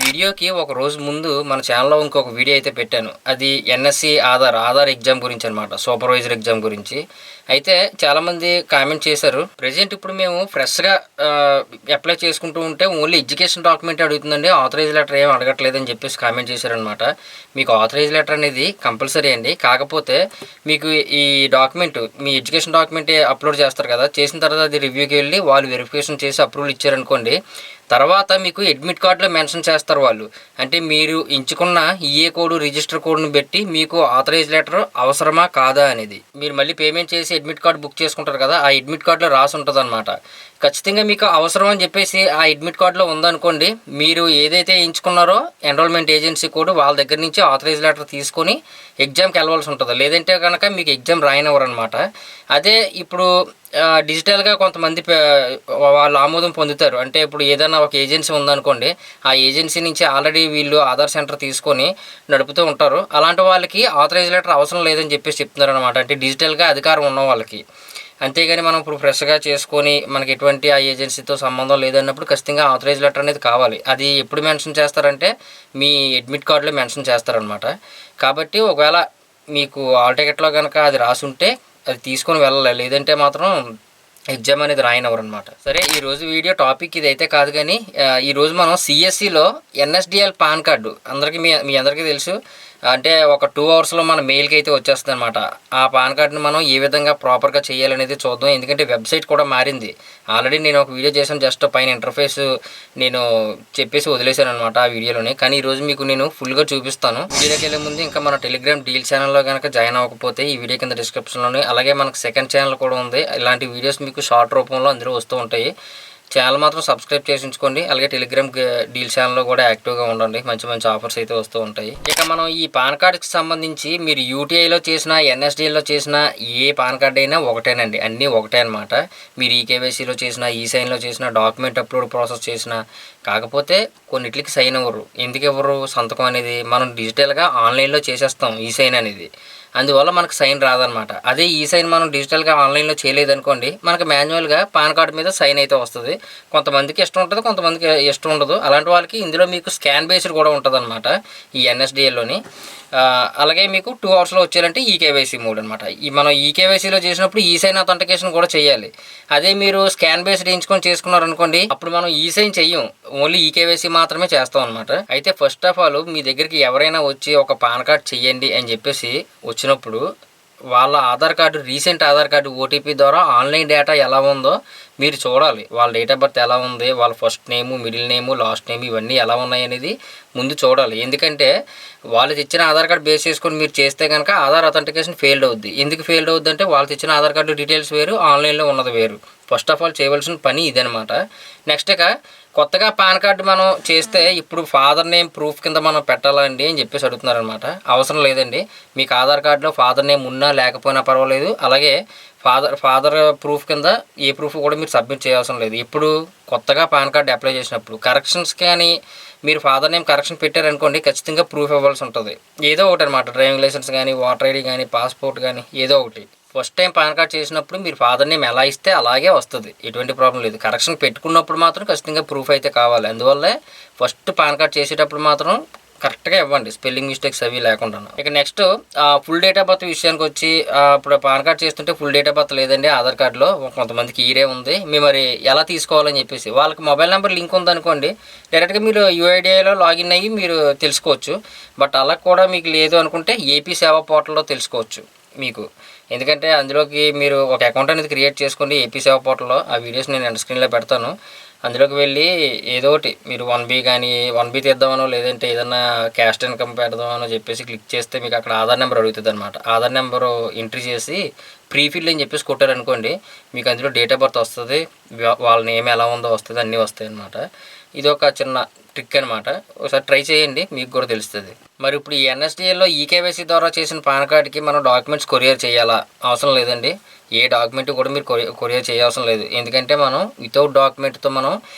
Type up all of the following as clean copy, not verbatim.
వీడియోకి ఒక రోజు ముందు మన ఛానల్లో ఇంకొక వీడియో అయితే పెట్టాను. అది ఎన్ఎస్సి ఆధార్ ఎగ్జామ్ గురించి అనమాట. సూపర్వైజర్ ఎగ్జామ్ గురించి. అయితే చాలామంది కామెంట్ చేశారు. ప్రెజెంట్ ఇప్పుడు మేము ఫ్రెష్గా అప్లై చేసుకుంటూ ఉంటే ఓన్లీ ఎడ్యుకేషన్ డాక్యుమెంట్ అడుగుతుందండి, ఆథరైజ్ లెటర్ ఏం అడగట్లేదని చెప్పేసి కామెంట్ చేశారనమాట. మీకు ఆథరైజ్ లెటర్ అనేది కంపల్సరీ అండి. కాకపోతే మీకు ఈ డాక్యుమెంట్, మీ ఎడ్యుకేషన్ డాక్యుమెంట్ అప్లోడ్ చేస్తారు కదా, చేసిన తర్వాత అది రివ్యూకి వెళ్ళి వాళ్ళు వెరిఫికేషన్ చేసి అప్రూవల్ ఇచ్చారనుకోండి, తర్వాత మీకు అడ్మిట్ కార్డులో మెన్షన్ చేస్తారు వాళ్ళు. అంటే మీరు ఎంచుకున్న ఈఏ కోడ్, రిజిస్టర్ కోడ్ను బట్టి మీకు ఆథరైజ్ లెటర్ అవసరమా కాదా అనేది. మీరు మళ్ళీ పేమెంట్ చేసి అడ్మిట్ కార్డు బుక్ చేసుకుంటారు కదా, ఆ అడ్మిట్ కార్డులో రాసి ఉంటుంది అనమాట. ఖచ్చితంగా మీకు అవసరం అని చెప్పేసి ఆ అడ్మిట్ కార్డులో ఉందనుకోండి, మీరు ఏదైతే ఎంచుకున్నారో ఎన్రోల్మెంట్ ఏజెన్సీ కోడ్ వాళ్ళ దగ్గర నుంచి ఆథరైజ్ లెటర్ తీసుకొని ఎగ్జామ్కి వెళ్ళవలసి ఉంటుంది. లేదంటే కనుక మీకు ఎగ్జామ్ రాయనివ్వరు అనమాట. అదే ఇప్పుడు డిజిటల్గా కొంతమంది వాళ్ళు ఆమోదం పొందుతారు. అంటే ఇప్పుడు ఏదైనా ఒక ఏజెన్సీ ఉందనుకోండి, ఆ ఏజెన్సీ నుంచి ఆల్రెడీ వీళ్ళు ఆధార్ సెంటర్ తీసుకొని నడుపుతూ ఉంటారు. అలాంటి వాళ్ళకి ఆథరైజ్ లెటర్ అవసరం లేదని చెప్పేసి చెప్తున్నారు అనమాట. అంటే డిజిటల్గా అధికారం ఉన్న వాళ్ళకి. అంతేగాని మనం ఇప్పుడు ఫ్రెష్గా చేసుకొని మనకి ఎటువంటి ఆ ఏజెన్సీతో సంబంధం లేదన్నప్పుడు ఖచ్చితంగా ఆథరైజ్ లెటర్ అనేది కావాలి. అది ఎప్పుడు మెన్షన్ చేస్తారంటే మీ అడ్మిట్ కార్డులో మెన్షన్ చేస్తారనమాట. కాబట్టి ఒకవేళ మీకు ఆల్ టికెట్లో కనుక అది రాసుంటే అది తీసుకొని వెళ్ళాలి. లేదంటే మాత్రం ఎగ్జామ్ అనేది రాయనవరు అనమాట. సరే, ఈరోజు వీడియో టాపిక్ ఇదైతే కాదు, కానీ ఈరోజు మనం సిఎస్సిలో ఎన్ఎస్డిఎల్ పాన్ కార్డు అందరికీ మీ అందరికీ తెలుసు. అంటే ఒక 2 అవర్స్లో మన మెయిల్కి అయితే వచ్చేస్తుంది అనమాట. ఆ పాన్ కార్డుని మనం ఏ విధంగా ప్రాపర్గా చేయాలనేది చూద్దాం. ఎందుకంటే వెబ్సైట్ కూడా మారింది. ఆల్రెడీ నేను ఒక వీడియో చేశాను, జస్ట్ పైన ఇంటర్ఫేస్ నేను చెప్పేసి వదిలేశాను అనమాట ఆ వీడియోలోని. కానీ ఈరోజు మీకు నేను ఫుల్గా చూపిస్తాను. వీడియోకి వెళ్ళే ముందు ఇంకా మన టెలిగ్రామ్ డీల్ ఛానల్లో కనుక జాయిన్ అవ్వకపోతే ఈ వీడియో కింద డిస్క్రిప్షన్లోనే, అలాగే మనకు సెకండ్ ఛానల్ కూడా ఉంది. ఇలాంటి వీడియోస్ మీకు షార్ట్ రూపంలో అందులో వస్తూ ఉంటాయి. ఛానల్ మాత్రం సబ్స్క్రైబ్ చేసి ఉంచుకోండి. అలాగే టెలిగ్రామ్ డీల్ ఛానల్లో కూడా యాక్టివ్గా ఉండండి. మంచి మంచి ఆఫర్స్ అయితే వస్తూ ఉంటాయి. ఇక మనం ఈ పాన్ కార్డ్కి సంబంధించి మీరు యూటీఐలో చేసిన, ఎన్ఎస్డిఎల్లో చేసిన ఏ పాన్ కార్డ్ అయినా ఒకటేనండి. అన్నీ ఒకటే అనమాట. మీరు ఈకేవైసీలో చేసిన, ఈసైన్లో చేసిన, డాక్యుమెంట్ అప్లోడ్ ప్రాసెస్ చేసిన, కాకపోతే కొన్నిటికి సైన్ ఇవ్వరు. ఎందుకు ఇవ్వరు? సంతకం అనేది మనం డిజిటల్గా ఆన్లైన్లో చేసేస్తాం ఈసైన్ అనేది. అందువల్ల మనకు సైన్ రాదనమాట. అదే ఈ సైన్ మనం డిజిటల్గా ఆన్లైన్లో చేయలేదనుకోండి, మనకు మాన్యువల్గా పాన్ కార్డు మీద సైన్ అయితే వస్తుంది. కొంతమందికి ఇష్టం ఉంటుంది, కొంతమందికి ఇష్టం ఉండదు. అలాంటి వాళ్ళకి ఇందులో మీకు స్కాన్ బేస్డ్ కూడా ఉంటుంది అనమాట ఈ ఎన్ఎస్డిఎల్లోని. అలాగే మీకు 2 అవర్స్లో వచ్చేయాలంటే ఈకేవైసీ మోడ్ అనమాట. మనం ఈకేవైసీలో చేసినప్పుడు ఈ సైన్ అథెంటికేషన్ కూడా చేయాలి. అదే మీరు స్కాన్ బేస్డ్ చేసుకున్నారనుకోండి, అప్పుడు మనం ఈ సైన్ చెయ్యం, ఓన్లీ ఈకేవైసీ మాత్రమే చేస్తాం అనమాట. అయితే ఫస్ట్ ఆఫ్ ఆల్ మీ దగ్గరికి ఎవరైనా వచ్చి ఒక పాన్ కార్డ్ చెయ్యండి అని చెప్పేసి వచ్చినప్పుడు వాళ్ళ Aadhaar card, recent Aadhaar card OTP ద్వారా ఆన్లైన్ డేటా ఎలా ఉందో మీరు చూడాలి. వాళ్ళ డేట్ ఆఫ్ బర్త్ ఎలా ఉంది, వాళ్ళ first name, middle name, last name ఇవన్నీ ఎలా ఉన్నాయి అనేది ముందు చూడాలి. ఎందుకంటే వాళ్ళు తెచ్చిన ఆధార్ కార్డు బేస్ చేసుకొని మీరు చేస్తే కనుక ఆధార్ అథెంటికేషన్ ఫెయిల్డ్ అవుద్ది. ఎందుకు ఫెయిల్డ్ అవుద్ది అంటే వాళ్ళు తెచ్చిన ఆధార్ కార్డు డీటెయిల్స్ వేరు, ఆన్లైన్లో ఉన్నది వేరు. ఫస్ట్ ఆఫ్ ఆల్ చేయవలసిన పని ఇదనమాట. నెక్స్ట్ ఇక కొత్తగా పాన్ కార్డు మనం చేస్తే ఇప్పుడు ఫాదర్ నేమ్ ప్రూఫ్ కింద మనం పెట్టాలండి అని చెప్పేసి అడుగుతున్నారనమాట. అవసరం లేదండి. మీకు ఆధార్ కార్డులో ఫాదర్ నేమ్ ఉన్నా లేకపోయినా పర్వాలేదు. అలాగే ఫాదర్ ప్రూఫ్ కింద ఏ ప్రూఫ్ కూడా మీరు సబ్మిట్ చేయాల్సిన లేదు. ఇప్పుడు కొత్తగా పాన్ కార్డు అప్లై చేసినప్పుడు కరెక్షన్స్ కానీ మీరు ఫాదర్ నేమ్ కరెక్షన్ పెట్టారనుకోండి, ఖచ్చితంగా ప్రూఫ్ ఇవ్వాల్సి ఉంటుంది. ఏదో ఒకటి అనమాట. డ్రైవింగ్ లైసెన్స్ కానీ, వాటర్ ఐడి కానీ, పాస్పోర్ట్ కానీ ఏదో ఒకటి. ఫస్ట్ టైం పాన్ కార్డ్ చేసినప్పుడు మీరు ఫాదర్ నేమ్ ఎలా ఇస్తే అలాగే వస్తుంది, ఎటువంటి ప్రాబ్లం లేదు. కరెక్షన్ పెట్టుకున్నప్పుడు మాత్రం ఖచ్చితంగా ప్రూఫ్ అయితే కావాలి. అందువల్లే ఫస్ట్ పాన్ కార్డ్ చేసేటప్పుడు మాత్రం కరెక్ట్గా ఇవ్వండి, స్పెల్లింగ్ మిస్టేక్స్ అవి లేకుండా. ఇక next full date of birth విషయానికి వచ్చి, ఇప్పుడు పాన్ కార్డ్ చేస్తుంటే ఫుల్ డేట్ ఆఫ్ బర్త్ లేదండి ఆధార్ కార్డులో, కొంతమందికి ఈరే ఉంది. మేము మరి ఎలా తీసుకోవాలని చెప్పేసి వాళ్ళకి మొబైల్ నెంబర్ లింక్ ఉందనుకోండి, డైరెక్ట్గా మీరు యూఐడిఐలో లాగిన్ అయ్యి మీరు తెలుసుకోవచ్చు. బట్ అలా కూడా మీకు లేదు అనుకుంటే ఏపీ సేవా పోర్టల్లో తెలుసుకోవచ్చు మీకు. ఎందుకంటే అందులోకి మీరు ఒక అకౌంట్ అనేది క్రియేట్ చేసుకోండి ఏపీ సేవా పోర్టల్లో. ఆ వీడియోస్ నేను ఎండ్ స్క్రీన్లో పెడతాను. అందులోకి వెళ్ళి ఏదో ఒకటి మీరు 1B కానీ 1B తీద్దామనో, లేదంటే ఏదన్నా క్యాస్ట్ ఇన్కమ్ పెడదామనో చెప్పేసి క్లిక్ చేస్తే మీకు అక్కడ ఆధార్ నెంబర్ అడుగుతుంది అనమాట. ఆధార్ నెంబరు ఎంట్రీ చేసి ప్రీఫిల్ అని చెప్పేసి కొట్టారనుకోండి, మీకు అందులో డేట్ ఆఫ్ బర్త్ వస్తుంది, వాళ్ళ నేమ్ ఎలా ఉందో వస్తుంది, అన్నీ వస్తాయి అన్నమాట. ఇది ఒక చిన్న ట్రిక్ అనమాట. ఒకసారి ట్రై చేయండి, మీకు కూడా తెలుస్తుంది. మరి ఇప్పుడు ఈ ఎన్ఎస్డిఎల్లో ఈకేవైసీ ద్వారా చేసిన పాన్ కార్డ్కి మనం డాక్యుమెంట్స్ కొరియర్ చేయాలా? అవసరం లేదండి. ఏ డాక్యుమెంట్ కూడా మీరు కొరియర్ చేయవసరం లేదు. ఎందుకంటే మనం వితౌట్ డాక్యుమెంట్తో మనం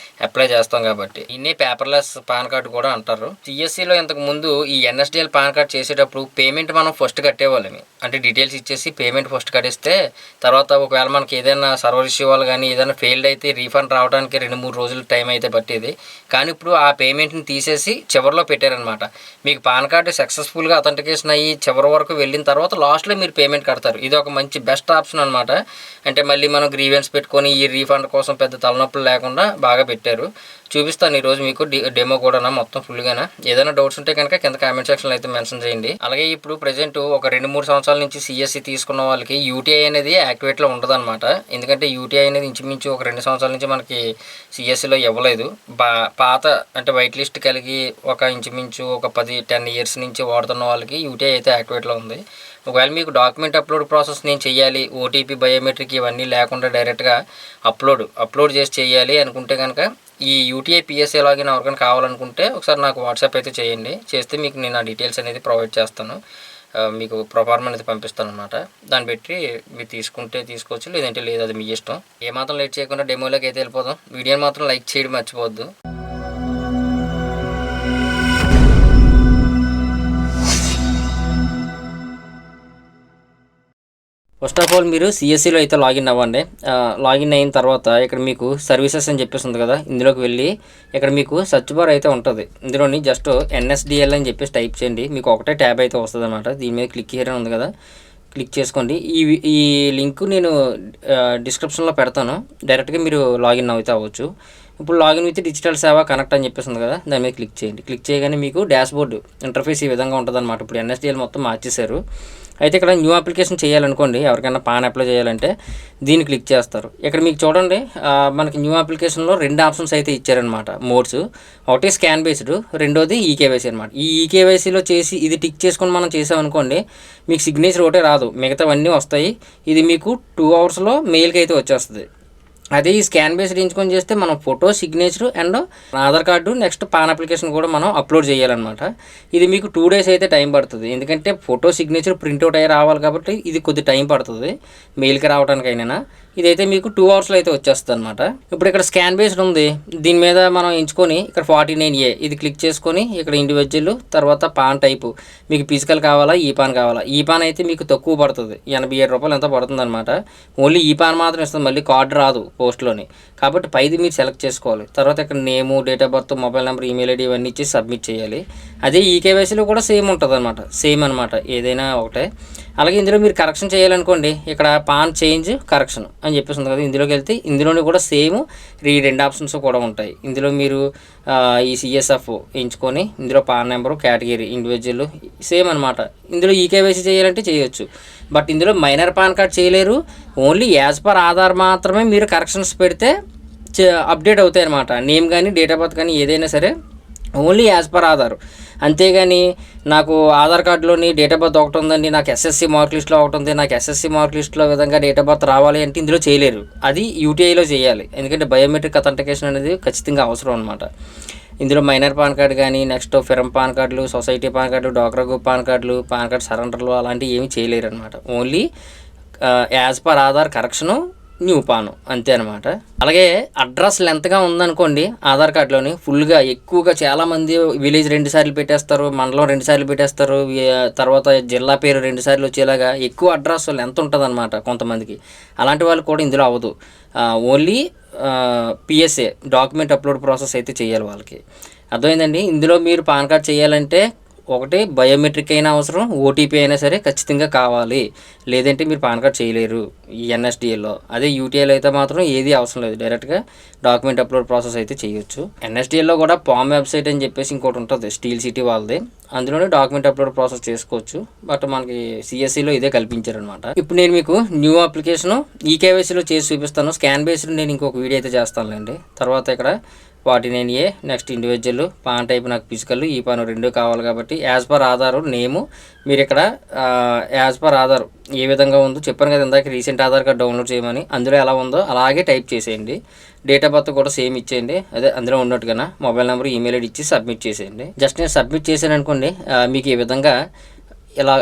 అప్లై చేస్తాం కాబట్టి. దీన్ని పేపర్లెస్ పాన్ కార్డు కూడా అంటారు. సిఎస్సిలో ఇంతకు ముందు ఈ ఎన్ఎస్డిఎల్ పాన్ కార్డ్ చేసేటప్పుడు పేమెంట్ మనం ఫస్ట్ కట్టేవాళ్ళమి. అంటే డీటెయిల్స్ ఇచ్చేసి పేమెంట్ ఫస్ట్ కట్టేస్తే తర్వాత ఒకవేళ మనకి ఏదైనా సర్వర్ ఇష్యూ వల్ల కానీ ఏదైనా ఫెయిల్డ్ అయితే రీఫండ్ రావడానికి 2-3 రోజులు టైం అయితే పట్టేది. కానీ ఇప్పుడు ఆ పేమెంట్ని తీసేసి చివరిలో పెట్టారనమాట. మీకు పాన్ కార్డు సక్సెస్ఫుల్గా అథెంటికేషన్ అయ్యి చివరి వరకు వెళ్ళిన తర్వాత లాస్ట్లో మీరు పేమెంట్ కడతారు. ఇది ఒక మంచి బెస్ట్ ఆప్షన్ అనమాట. అంటే మళ్ళీ మనం గ్రీవెన్స్ పెట్టుకొని ఈ రీఫండ్ కోసం పెద్ద తలనొప్పులు లేకుండా బాగా పెట్టారు. చూపిస్తాను ఈరోజు మీకు డెమో కూడా మొత్తం ఫుల్గానా. ఏదైనా డౌట్స్ ఉంటే కనుక కింద కామెంట్ సెక్షన్లో అయితే మెన్షన్ చేయండి. అలాగే ఇప్పుడు ప్రజెంట్ ఒక 2-3 సంవత్సరాల నుంచి సిఎస్సి తీసుకున్న వాళ్ళకి యూటీఐ అనేది యాక్టివేట్లో ఉండదన్నమాట. ఎందుకంటే యూటీఐ అనేది ఇంచుమించు ఒక 2 సంవత్సరాల నుంచి మనకి సిఎస్సిలో ఇవ్వలేదు. పాత అంటే వైట్ లిస్ట్ కలిగి ఒక ఇంచుమించు ఒక 10 ఇయర్స్ నుంచి వాడుతున్న వాళ్ళకి యూటీఐ అయితే యాక్టివేట్లో ఉంది. ఒకవేళ మీకు డాక్యుమెంట్ అప్లోడ్ ప్రాసెస్ నేను చెయ్యాలి, ఓటీపీ బయోమెట్రిక్ ఇవన్నీ లేకుండా డైరెక్ట్గా అప్లోడ్ చేసి చేయాలి అనుకుంటే కనుక ఈ యూటీఐ పిఎస్ఏ లాగిన్ ఎవరికైనా కావాలనుకుంటే ఒకసారి నాకు వాట్సాప్ అయితే చేయండి. చేస్తే మీకు నేను ఆ డీటెయిల్స్ అనేది ప్రొవైడ్ చేస్తాను. మీకు ప్రొఫార్మ్ అనేది పంపిస్తాను అనమాట. దాన్ని బట్టి మీరు తీసుకుంటే తీసుకోవచ్చు, లేదంటే లేదు, అది మీ ఇష్టం. ఏమాత్రం లేట్ చేయకుండా డెమోలోకి అయితే వెళ్ళిపోదాం. వీడియోని మాత్రం లైక్ చేయడం మర్చిపోవద్దు. ఫస్ట్ ఆఫ్ ఆల్ మీరు సిఎస్సిలో అయితే లాగిన్ అవ్వండి. లాగిన్ అయిన తర్వాత ఇక్కడ మీకు సర్వీసెస్ అని చెప్పేసి ఉంది కదా, ఇందులోకి వెళ్ళి ఇక్కడ మీకు సర్చ్ బార్ అయితే ఉంటుంది. ఇందులోని జస్ట్ ఎన్ఎస్డిఎల్ అని చెప్పేసి టైప్ చేయండి. మీకు ఒకటే ట్యాబ్ అయితే వస్తుంది అనమాట. దీని మీద క్లిక్ చేయడం ఉంది కదా, క్లిక్ చేసుకోండి. ఈ లింక్ నేను డిస్క్రిప్షన్లో పెడతాను. డైరెక్ట్గా మీరు లాగిన్ అయితే అవ్వచ్చు. ఇప్పుడు లాగిన్ విత్ డిజిటల్ సేవ కనెక్ట్ అని చెప్పేసి ఉంది కదా, దాని మీద క్లిక్ చేయండి. క్లిక్ చేయగానే మీకు డాష్బోర్డ్ ఇంటర్ఫేస్ ఈ విధంగా ఉంటుంది అనమాట. ఇప్పుడు ఎన్ఎస్డిఎల్ మొత్తం మార్చేశారు. అయితే ఇక్కడ న్యూ అప్లికేషన్ చేయాలనుకోండి, ఎవరికైనా పాన్ అప్లై చేయాలంటే దీన్ని క్లిక్ చేస్తారు. ఇక్కడ మీకు చూడండి, మనకి న్యూ అప్లికేషన్లో 2 ఆప్షన్స్ అయితే ఇచ్చారనమాట, మోడ్స్. ఒకటి స్కాన్ బేస్డ్, రెండోది ఈకేవైసీ అనమాట. ఈ ఈకేవైసీలో చేసి ఇది టిక్ చేసుకొని మనం చేసామనుకోండి, మీకు సిగ్నేచర్ ఒకటే రాదు, మిగతావన్నీ వస్తాయి. ఇది మీకు 2 అవర్స్లో మెయిల్కి అయితే వచ్చేస్తుంది. అదే ఈ స్కాన్ బేస్డ్ ఎంచుకొని చేస్తే మనం photo, signature and Aadhaar card, next pan application కూడా మనం అప్లోడ్ చేయాలన్నమాట. ఇది మీకు 2 డేస్ అయితే టైం పడుతుంది. ఎందుకంటే ఫోటో, సిగ్నేచర్ ప్రింట్అవుట్ అయ్యి రావాలి కాబట్టి ఇది కొద్ది టైం పడుతుంది మెయిల్కి రావడానికైనా. ఇదైతే మీకు 2 అవర్స్లో అయితే వచ్చేస్తుంది అనమాట. ఇప్పుడు ఇక్కడ స్కాన్ బేస్డ్ ఉంది, దీని మీద మనం ఎంచుకొని ఇక్కడ 49A ఇది క్లిక్ చేసుకొని ఇక్కడ ఇండివిజువల్, తర్వాత పాన్ టైపు మీకు ఫిజికల్ కావాలా, ఈ పాన్ కావాలా. ఈ పాన్ అయితే మీకు తక్కువ పడుతుంది, 87 రూపాయలు ఎంత పడుతుంది అనమాట. ఓన్లీ ఈ పాన్ మాత్రం ఇస్తుంది, మళ్ళీ కార్డు రాదు పోస్ట్లోని. కాబట్టి పైది మీరు సెలెక్ట్ చేసుకోవాలి. తర్వాత ఇక్కడ name, date of birth, mobile number, email ID ఇవన్నీ ఇచ్చి సబ్మిట్ చేయాలి. అదే ఈకేవైసీలో కూడా సేమ్ ఉంటుంది అనమాట, సేమ్ అనమాట, ఏదైనా ఒకటే. అలాగే ఇందులో మీరు కరెక్షన్ చేయాలనుకోండి, ఇక్కడ పాన్ చేంజ్ కరెక్షన్ అని చెప్పేసి ఉంది కదా, ఇందులోకి వెళ్తే ఇందులోని కూడా సేమ్ 2 ఆప్షన్స్ కూడా ఉంటాయి. ఇందులో మీరు ఈ సిఎస్ఎఫ్ ఎంచుకొని ఇందులో pan number, category, individual same అనమాట. ఇందులో ఈకేవైసీ చేయాలంటే చేయొచ్చు, బట్ ఇందులో మైనర్ పాన్ కార్డ్ చేయలేరు. ఓన్లీ యాజ్ పర్ ఆధార్ మాత్రమే మీరు కరెక్షన్స్ పెడితే అప్డేట్ అవుతాయి అనమాట. నేమ్ కానీ, డేట్ ఆఫ్ బర్త్ కానీ ఏదైనా సరే ఓన్లీ యాజ్ పర్ ఆధార్. అంతేగాని నాకు ఆధార్ కార్డులోని డేట్ ఆఫ్ బర్త్ ఒకటి ఉందండి, నాకు ఎస్ఎస్సి మార్క్ లిస్ట్లో ఒకటి ఉంది, నాకు ఎస్ఎస్సి మార్క్ లిస్ట్లో విధంగా డేట్ ఆఫ్ బర్త్ రావాలి అంటే ఇందులో చేయలేరు. అది యూటీఐలో చేయాలి. ఎందుకంటే బయోమెట్రిక్ అథెంటికేషన్ అనేది ఖచ్చితంగా అవసరం అనమాట. ఇందులో మైనర్ పాన్ కార్డు కానీ, నెక్స్ట్ ఫిరమ్ పాన్ కార్డులు, సొసైటీ పాన్ కార్డు, డ్వాక్రా గ్రూప్ పాన్ కార్డులు, పాన్ కార్డ్ సరెండర్లు అలాంటివి ఏమీ చేయలేరు అనమాట. Only as per Aadhaar correction, new PAN, అంతే అనమాట. అలాగే అడ్రస్ లెంత్గా ఉందనుకోండి ఆధార్ కార్డులోని, ఫుల్గా ఎక్కువగా చాలామంది విలేజ్ 2 సార్లు పెట్టేస్తారు, మండలం 2 సార్లు పెట్టేస్తారు, తర్వాత జిల్లా పేరు 2 సార్లు వచ్చేలాగా ఎక్కువ అడ్రస్ లెంత్ ఉంటుంది అనమాట కొంతమందికి. అలాంటి వాళ్ళు కూడా ఇందులో అవ్వదు. Only PSA document upload process అయితే చేయాలి వాళ్ళకి. అర్థమైందండి. ఇందులో మీరు పాన్ కార్డ్ చేయాలంటే ఒకటి బయోమెట్రిక్ అయినా అవసరం, ఓటీపీ అయినా సరే ఖచ్చితంగా కావాలి, లేదంటే మీరు పాన్ కార్డ్ చేయలేరు ఈ ఎన్ఎస్డిఎల్లో. అదే యూటీఐలో అయితే మాత్రం ఏది అవసరం లేదు, డైరెక్ట్గా డాక్యుమెంట్ అప్లోడ్ ప్రాసెస్ అయితే చేయొచ్చు. ఎన్ఎస్డిఎల్లో కూడా పామ్ వెబ్సైట్ అని చెప్పేసి ఇంకోటి ఉంటుంది, స్టీల్ సిటీ వాళ్ళది, అందులోనే డాక్యుమెంట్ అప్లోడ్ ప్రాసెస్ చేసుకోవచ్చు. బట్ మనకి సిఎస్సిలో ఇదే కల్పించారనమాట. ఇప్పుడు నేను మీకు న్యూ అప్లికేషను ఈకేవైసీలో చేసి చూపిస్తాను. స్కాన్ బేస్డ్ నేను ఇంకొక వీడియో అయితే చేస్తానులేండి. తర్వాత ఇక్కడ 49A, next individual, pan type నాకు ఫిజికల్, ఈ పాన్ 2 కావాలి కాబట్టి యాజ్ పర్ ఆధార్ నేము మీరు ఇక్కడ యాజ్ పర్ ఆధార్ ఏ విధంగా ఉందో చెప్పాను కదా ఇందాక, రీసెంట్ ఆధార్ కార్డ్ డౌన్లోడ్ చేయమని, అందులో ఎలా ఉందో అలాగే టైప్ చేసేయండి. డేట్ ఆఫ్ బర్త్ కూడా సేమ్ ఇచ్చేయండి, అదే అందులో ఉన్నట్టుగా మొబైల్ నెంబర్, ఈమెయిల్ ఐడి ఇచ్చి సబ్మిట్ చేసేయండి. జస్ట్ నేను సబ్మిట్ చేశాను అనుకోండి, మీకు ఈ విధంగా ఇలా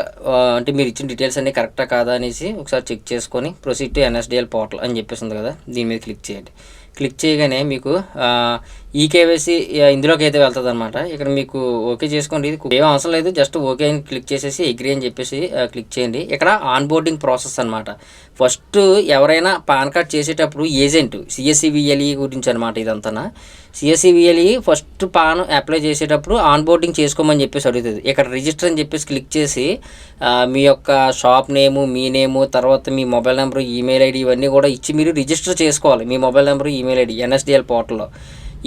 అంటే మీరు ఇచ్చిన డీటెయిల్స్ అన్నీ కరెక్టా కాదా అనేసి ఒకసారి చెక్ చేసుకొని ప్రొసీడ్ టు NSDL పోర్టల్ అని చెప్పేసి ఉంది కదా, దీని మీద క్లిక్ చేయండి. క్లిక్ చేయగానే మీకు ఈకేవైసీ ఇందులోకి అయితే వెళ్తుంది అనమాట. ఇక్కడ మీకు ఓకే చేసుకోండి, ఇది ఏం అవసరం లేదు, జస్ట్ ఓకే అని క్లిక్ చేసేసి అగ్రీ అని చెప్పేసి క్లిక్ చేయండి. ఇక్కడ ఆన్ బోర్డింగ్ ప్రాసెస్ అనమాట. ఫస్ట్ ఎవరైనా పాన్ కార్డ్ చేసేటప్పుడు ఏజెంట్ CSCVLE గురించి అనమాట ఇదంతా. CSCVLE ఫస్ట్ పాన్ అప్లై చేసేటప్పుడు ఆన్ బోర్డింగ్ చేసుకోమని చెప్పేసి అడుగుతుంది. ఇక్కడ రిజిస్టర్ అని చెప్పేసి క్లిక్ చేసి మీ యొక్క షాప్ నేము, మీ నేము, తర్వాత మీ మొబైల్ నెంబరు, ఈమెయిల్ ఐడి ఇవన్నీ కూడా ఇచ్చి మీరు రిజిస్టర్ చేసుకోవాలి. మీ mobile number, email ID NSDL పోర్టల్లో.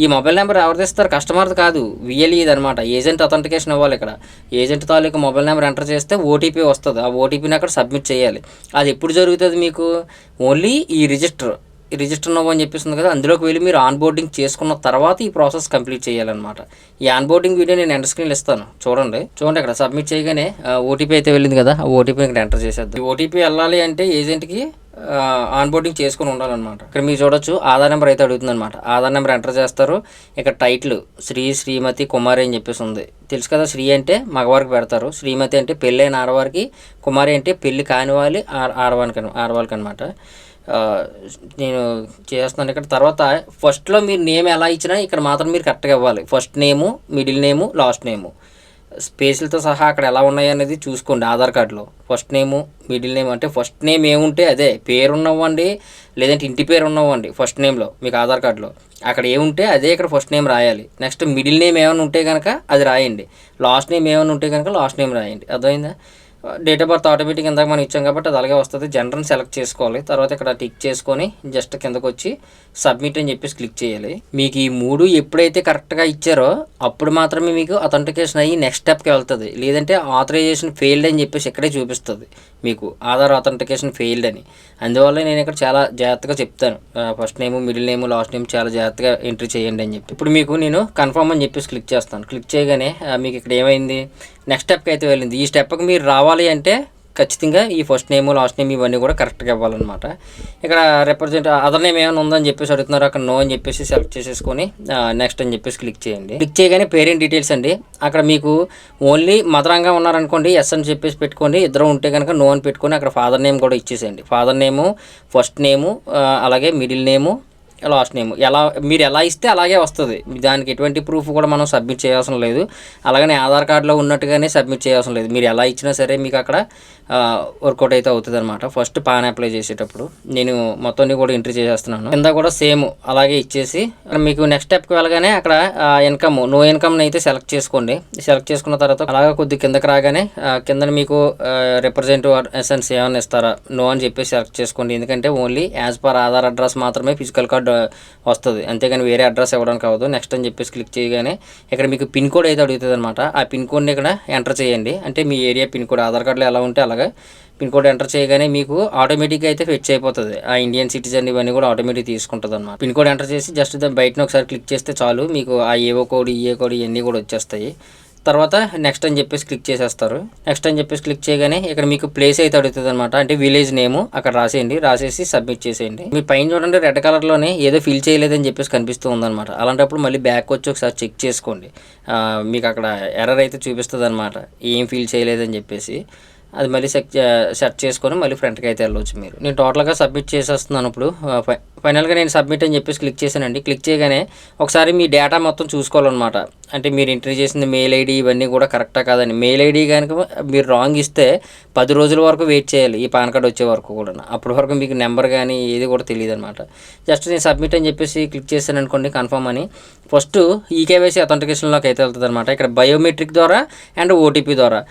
ఈ మొబైల్ నెంబర్ ఎవరిది ఇస్తారు? కస్టమర్ది కాదు, VLE అనమాట. ఏజెంట్ అథెంటికేషన్ ఇవ్వాలి. ఇక్కడ ఏజెంట్ తాలూకు మొబైల్ నెంబర్ ఎంటర్ చేస్తే ఓటీపీ వస్తుంది. ఆ ఓటీపీని అక్కడ సబ్మిట్ చేయాలి. అది ఎప్పుడు జరుగుతుంది మీకు? ఓన్లీ ఈ రిజిస్టర్ నవ్వు అని చెప్పేస్తుంది కదా, అందులోకి వెళ్ళి మీరు ఆన్ బోర్డింగ్ చేసుకున్న తర్వాత ఈ ప్రాసెస్ కంప్లీట్ చేయాలన్నమాట. ఈ ఆన్ బోర్డింగ్ వీడియో నేను ఎంటర్ స్క్రీన్లో ఇస్తాను, చూడండి. ఇక్కడ సబ్మిట్ చేయగానే ఓటీపీ అయితే వెళ్ళింది కదా, ఆ ఓటీపీ ఇక్కడ ఎంటర్ చేసేద్దాం. ఈ ఓటీపీ వెళ్ళాలి అంటే ఏజెంట్కి ఆన్ బోర్డింగ్ చేసుకుని ఉండాలన్నమాట. ఇక్కడ మీరు చూడొచ్చు ఆధార్ నెంబర్ అయితే అడుగుతుంది అనమాట. ఆధార్ నెంబర్ ఎంటర్ చేస్తారు. ఇక్కడ టైటిల్ శ్రీ, శ్రీమతి, కుమారి అని చెప్పేసి ఉంది. తెలుసు కదా, శ్రీ అంటే మగవారికి పెడతారు, శ్రీమతి అంటే పెళ్ళైన ఆడవారికి, కుమారి అంటే పెళ్ళి కాని వాళ్ళు ఆడవాళ్ళకి అనమాట. నేను చేస్తున్నాను ఇక్కడ. తర్వాత ఫస్ట్లో మీరు నేమ్ ఎలా ఇచ్చినా ఇక్కడ మాత్రం మీరు కరెక్ట్గా ఇవ్వాలి. First name, middle name, last name స్పేస్లతో సహా అక్కడ ఎలా ఉన్నాయి అనేది చూసుకోండి. ఆధార్ కార్డులో ఫస్ట్ నేము, మిడిల్ నేమ్ అంటే ఫస్ట్ నేమ్ ఏముంటే అదే, పేరు ఉన్నవ్వండి లేదంటే ఇంటి పేరు ఉన్నవ్వండి. ఫస్ట్ నేమ్లో మీకు ఆధార్ కార్డులో అక్కడ ఏముంటే అదే ఇక్కడ ఫస్ట్ నేమ్ రాయాలి. నెక్స్ట్ మిడిల్ నేమ్ ఏమైనా ఉంటే కనుక అది రాయండి. లాస్ట్ నేమ్ ఏమైనా ఉంటే కనుక లాస్ట్ నేమ్ రాయండి. అర్థమైందా? డేట్ ఆఫ్ బర్త్ ఆటోమేటిక్ ఇందాక మనం ఇచ్చాం కాబట్టి అది అలాగే వస్తుంది. జనరల్ సెలెక్ట్ చేసుకోవాలి. తర్వాత ఇక్కడ టిక్ చేసుకొని జస్ట్ కిందకు వచ్చి సబ్మిట్ అని చెప్పేసి క్లిక్ చేయాలి. మీకు ఈ 3 ఎప్పుడైతే కరెక్ట్గా ఇచ్చారో అప్పుడు మాత్రమే మీకు అథెంటికేషన్ అయ్యి నెక్స్ట్ స్టెప్కి వెళ్తుంది. లేదంటే ఆథరైజేషన్ ఫెయిల్డ్ అని చెప్పేసి ఇక్కడే చూపిస్తుంది మీకు ఆధార్ అథెంటికేషన్ ఫెయిల్డ్ అని. అందువల్ల నేను ఇక్కడ చాలా జాగ్రత్తగా చెప్తాను, first name, middle name, last name చాలా జాగ్రత్తగా ఎంట్రీ చేయండి అని చెప్పి. ఇప్పుడు మీకు నేను కన్ఫర్మ్ అని చెప్పేసి క్లిక్ చేస్తాను. క్లిక్ చేయగానే మీకు ఇక్కడ ఏమైంది, నెక్స్ట్ స్టెప్కి అయితే వెళ్ళింది. ఈ స్టెప్కి మీరు రావాలి అంటే ఖచ్చితంగా ఈ ఫస్ట్ నేమ్, లాస్ట్ నేమ్ ఇవన్నీ కూడా కరెక్ట్గా ఇవ్వాలన్నమాట. ఇక్కడ రిప్రజెంట్ అదర్ నేమ్ ఏమైనా ఉందని చెప్పేసి అడుగుతున్నారు. అక్కడ నో అని చెప్పేసి సెలెక్ట్ చేసేసుకొని నెక్స్ట్ అని చెప్పేసి క్లిక్ చేయండి. క్లిక్ చేయగానే పేరెంట్ డీటెయిల్స్ అండి. అక్కడ మీకు ఓన్లీ మదరంగా ఉన్నారనుకోండి ఎస్ అని చెప్పేసి పెట్టుకోండి. ఇద్దరు ఉంటే కనుక నో అని పెట్టుకొని అక్కడ ఫాదర్ నేమ్ కూడా ఇచ్చేసేయండి. ఫాదర్ నేము, ఫస్ట్ నేము, అలాగే మిడిల్ నేము, లాస్ట్ నేమ్ మీరు ఎలా ఇస్తే అలాగే వస్తుంది. దానికి ఎటువంటి ప్రూఫ్ కూడా మనం సబ్మిట్ చేయాల్సిన లేదు. అలాగనే ఆధార్ కార్డులో ఉన్నట్టుగానే సబ్మిట్ చేయాల్సిన లేదు. మీరు ఎలా ఇచ్చినా సరే మీకు అక్కడ వర్కౌట్ అయితే అవుతుంది అనమాట. ఫస్ట్ పాన్ అప్లై చేసేటప్పుడు నేను మొత్తాన్ని కూడా ఎంట్రీ చేసేస్తున్నాను. కింద కూడా సేమ్ అలాగే ఇచ్చేసి మీకు నెక్స్ట్ స్టెప్కి వెళ్ళగానే అక్కడ ఇన్కమ్, నో ఇన్కమ్ని అయితే సెలెక్ట్ చేసుకోండి. సెలెక్ట్ చేసుకున్న తర్వాత అలాగే కొద్ది కిందకి రాగానే కింద మీకు రిప్రజెంటివ్ ఎసెన్స్ ఏమైనా ఇస్తారా, నో అని చెప్పేసి సెలెక్ట్ చేసుకోండి. ఎందుకంటే only as per Aadhaar address మాత్రమే ఫిజికల్ కార్డ్ వస్తుంది, అంతేగాని వేరే అడ్రస్ ఇవ్వడానికి అవ్వదు. నెక్స్ట్ అని చెప్పేసి క్లిక్ చేయగానే ఇక్కడ మీకు పిన్ కోడ్ అయితే అడుగుతుంది అనమాట. ఆ పిన్ కోడ్ని ఇక్కడ ఎంటర్ చేయండి. అంటే మీ ఏరియా పిన్ కోడ్ ఆధార్ కార్డులో ఎలా ఉంటే అలాగే పిన్ కోడ్ ఎంటర్ చేయగానే మీకు ఆటోమేటిక్గా అయితే ఫెచ్ అయిపోతుంది. ఆ ఇండియన్ సిటిజన్ ఇవన్నీ కూడా ఆటోమేటిక్ తీసుకుంటుంది అన్నమాట. పిన్ కోడ్ ఎంటర్ చేసి జస్ట్ బయటను ఒకసారి క్లిక్ చేస్తే చాలు, మీకు ఆ ఏవో కోడ్, ఈఏ కోడ్ ఇవన్నీ కూడా వచ్చేస్తాయి. తర్వాత నెక్స్ట్ అని చెప్పేసి క్లిక్ చేసేస్తారు. నెక్స్ట్ అని చెప్పేసి క్లిక్ చేయగానే ఇక్కడ మీకు ప్లేస్ అయితే అడుగుతుంది అనమాట. అంటే విలేజ్ నేము అక్కడ రాసేయండి. రాసేసి సబ్మిట్ చేసేయండి. మీ పైన చూడండి రెడ్ కలర్లోనే ఏదో ఫిల్ చేయలేదని చెప్పేసి కనిపిస్తూ ఉందన్నమాట. అలాంటప్పుడు మళ్ళీ బ్యాక్ వచ్చి ఒకసారి చెక్ చేసుకోండి. మీకు అక్కడ ఎర్రర్ అయితే చూపిస్తుంది అనమాట, ఏం ఫిల్ చేయలేదని చెప్పేసి. అది మళ్ళీ సెట్ చేసుకొని మళ్ళీ ఫ్రంట్కి అయితే వెళ్ళవచ్చు మీరు. నేను టోటల్గా సబ్మిట్ చేసేస్తున్నాను. ఇప్పుడు ఫైనల్గా నేను సబ్మిట్ అని చెప్పేసి క్లిక్ చేశానండి. క్లిక్ చేయగానే ఒకసారి మీ డేటా మొత్తం చూసుకోవాలన్నమాట. అంటే మీరు ఎంట్రీ చేసిన మెయిల్ ఐడి ఇవన్నీ కూడా కరెక్టా కాదని. మెయిల్ ఐడి కనుక మీరు రాంగ్ ఇస్తే 10 రోజుల వరకు వెయిట్ చేయాలి ఈ పాన్ కార్డ్ వచ్చే వరకు కూడా. అప్పటి వరకు మీకు నెంబర్ కానీ ఏది కూడా తెలియదు అనమాట. జస్ట్ నేను సబ్మిట్ అని చెప్పేసి క్లిక్ చేశాను అనుకోండి, కన్ఫర్మ్ అని. ఫస్ట్ ఈకేవైసీ అథెంటికేషన్లోకి అయితే వెళ్తుంది అనమాట. ఇక్కడ బయోమెట్రిక్ ద్వారా అండ్ ఓటీపీ ద్వారా.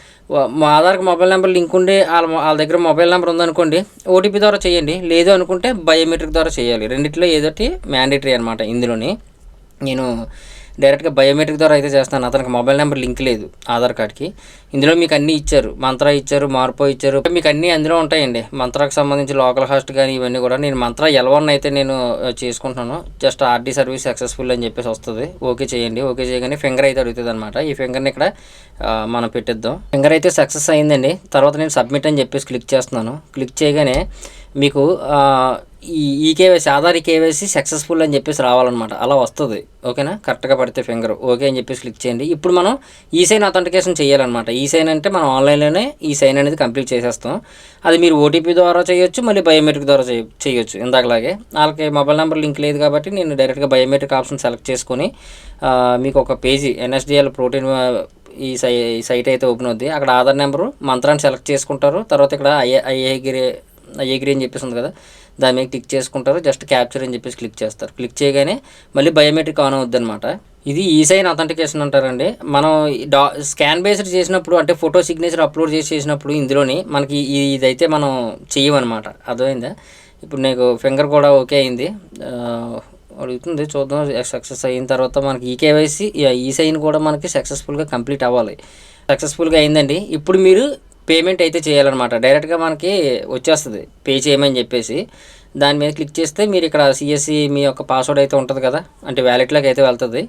మా ఆధార్కి మొబైల్ నెంబర్ లింక్ ఉండి వాళ్ళ దగ్గర మొబైల్ నెంబర్ ఉందనుకోండి, ఓటీపీ ద్వారా చేయండి. లేదు అనుకుంటే బయోమెట్రిక్ ద్వారా చేయాలి. రెండిట్లో ఏదోటి మ్యాండేటరీ అనమాట. ఇందులోని నేను డైరెక్ట్గా బయోమెట్రిక్ ద్వారా అయితే చేస్తాను. అతనికి మొబైల్ నెంబర్ లింక్ లేదు ఆధార్ కార్డ్కి. ఇందులో మీకు అన్నీ ఇచ్చారు, మంత్రా ఇచ్చారు, మార్పో ఇచ్చారు, మీకు అన్నీ అందులో ఉంటాయండి. మంత్రాకి సంబంధించి లోకల్ హాస్ట్ కానీ ఇవన్నీ కూడా. నేను మంత్రా L1 అయితే నేను చేసుకుంటున్నాను. జస్ట్ ఆర్డీ సర్వీస్ సక్సెస్ఫుల్ అని చెప్పేసి వస్తుంది. ఓకే చేయండి. ఓకే చేయగానే ఫింగర్ అయితే అడుగుతుంది అనమాట. ఈ ఫింగర్ని ఇక్కడ మనం పెట్టిద్దాం. ఫింగర్ అయితే సక్సెస్ అయిందండి. తర్వాత నేను సబ్మిట్ అని చెప్పేసి క్లిక్ చేస్తున్నాను. క్లిక్ చేయగానే మీకు ఈ కేవైసీ ఆధార్ కేవైసీ సక్సెస్ఫుల్ అని చెప్పేసి రావాలన్నమాట. అలా వస్తుంది. ఓకేనా, కరెక్ట్గా పడితే ఫింగర్ ఓకే అని చెప్పేసి క్లిక్ చేయండి. ఇప్పుడు మనం ఈ సైన్ అథెంటికేషన్ చేయాలన్నమాట. ఈ సైన్ అంటే మనం ఆన్లైన్లోనే ఈ సైన్ అనేది కంప్లీట్ చేసేస్తాం. అది మీరు ఓటీపీ ద్వారా చేయొచ్చు, మళ్ళీ బయోమెట్రిక్ ద్వారా చేయొచ్చు. ఇందాకలాగే వాళ్ళకి మొబైల్ నెంబర్ లింక్ లేదు కాబట్టి నేను డైరెక్ట్గా బయోమెట్రిక్ ఆప్షన్ సెలెక్ట్ చేసుకొని మీకు ఒక పేజీ NSDL ప్రోటీన్ ఈ సైట్ అయితే ఓపెన్ అవుద్ది. అక్కడ ఆధార్ నెంబరు మంత్రాన్ని సెలెక్ట్ చేసుకుంటారు. తర్వాత ఇక్కడ అయ్యేగిరి అని చెప్పేసి ఉంది కదా, దాని మీద క్లిక్ చేసుకుంటారు. జస్ట్ క్యాప్చర్ అని చెప్పేసి క్లిక్ చేస్తారు. క్లిక్ చేయగానే మళ్ళీ బయోమెట్రిక్ ఆన్ అవుద్ది అనమాట. ఇది ఈ సైన్ అథెంటికేషన్ అంటారండి. మనం స్కాన్ బేస్డ్ చేసినప్పుడు అంటే ఫోటో సిగ్నేచర్ అప్లోడ్ చేసినప్పుడు ఇందులోని మనకి ఇదైతే మనం చెయ్యమన్నమాట. అర్థమైందా? ఇప్పుడు నీకు ఫింగర్ కూడా ఓకే అయింది అడుగుతుంది, చూద్దాం. సక్సెస్ అయిన తర్వాత మనకి ఈ కేవైసీ ఈ సైన్ కూడా మనకి సక్సెస్ఫుల్గా కంప్లీట్ అవ్వాలి. సక్సెస్ఫుల్గా అయిందండి. ఇప్పుడు మీరు పేమెంట్ అయితే చేయాలన్నమాట. డైరెక్ట్గా మనకి వచ్చేస్తుంది పే చేయమని చెప్పేసి. దాని మీద క్లిక్ చేస్తే మీరు ఇక్కడ CSC మీ యొక్క పాస్వర్డ్ అయితే ఉంటుంది కదా, అంటే వ్యాలెట్లోకి అయితే వెళ్తుంది.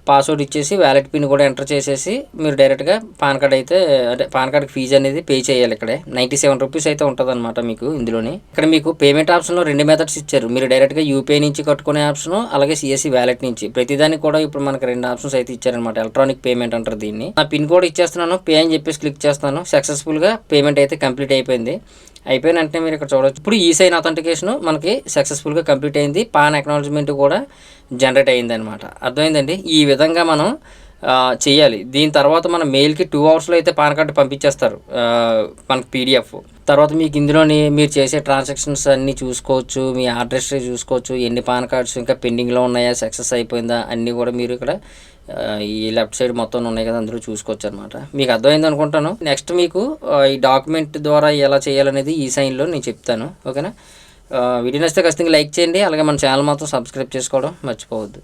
పాస్వర్డ్ ఇచ్చేసి వ్యాలెట్ పిన్ కూడా ఎంటర్ చేసేసి మీరు డైరెక్ట్గా పాన్ కార్డ్ అయితే అంటే పాన్ కార్డ్కి ఫీజు అనేది పే చేయాలి. ఇక్కడే 97 రూపీస్ అయితే ఉంటుంది అనమాట మీకు ఇందులోని. ఇక్కడ మీకు పేమెంట్ ఆప్షన్లో 2 మెథడ్స్ ఇచ్చారు. మీరు డైరెక్ట్గా యూపీఐ నుంచి కట్టుకునే ఆప్షను, అలాగే CSC వ్యాలెట్ నుంచి. ప్రతిదానికి కూడా ఇప్పుడు మనకి 2 ఆప్షన్స్ అయితే ఇచ్చారనమాట. ఎలక్ట్రానిక్ పేమెంట్ అంటారు దీన్ని. నా పిన్ కోడ్ ఇచ్చేస్తున్నాను, పే అని చెప్పేసి క్లిక్ చేస్తాను. సక్సెస్ఫుల్గా పేమెంట్ అయితే కంప్లీట్ అయిపోయింది. అయిపోయిన వెంటనే మీరు ఇక్కడ చూడవచ్చు. ఇప్పుడు ఈ సైన్ అథెంటికేషన్ మనకి సక్సెస్ఫుల్గా కంప్లీట్ అయింది. పాన్ అక్నాలజ్మెంట్ కూడా జనరేట్ అయింది అనమాట. అర్థమైందండి? ఈ విధంగా మనం చేయాలి. దీని తర్వాత మన మెయిల్కి 2 అవర్స్లో అయితే పాన్ కార్డు పంపించేస్తారు మనకి PDF. తర్వాత మీకు ఇందులోని మీరు చేసే ట్రాన్సాక్షన్స్ అన్నీ చూసుకోవచ్చు, మీ అడ్రస్ చూసుకోవచ్చు, ఎన్ని పాన్ కార్డ్స్ ఇంకా పెండింగ్లో ఉన్నాయా, సక్సెస్ అయిపోయిందా అన్నీ కూడా మీరు ఇక్కడ ఈ లెఫ్ట్ సైడ్ మొత్తం ఉన్నాయి కదా, అందులో చూసుకోవచ్చు అనమాట. మీకు అర్థమైంది అనుకుంటాను. నెక్స్ట్ మీకు ఈ డాక్యుమెంట్ ద్వారా ఎలా చేయాలనేది ఈ సైన్లో నేను చెప్తాను. ఓకేనా? వీడియో నచ్చితే ఖచ్చితంగా లైక్ చేయండి. అలాగే మన ఛానల్ మాత్రం సబ్స్క్రైబ్ చేసుకోవడం మర్చిపోవద్దు.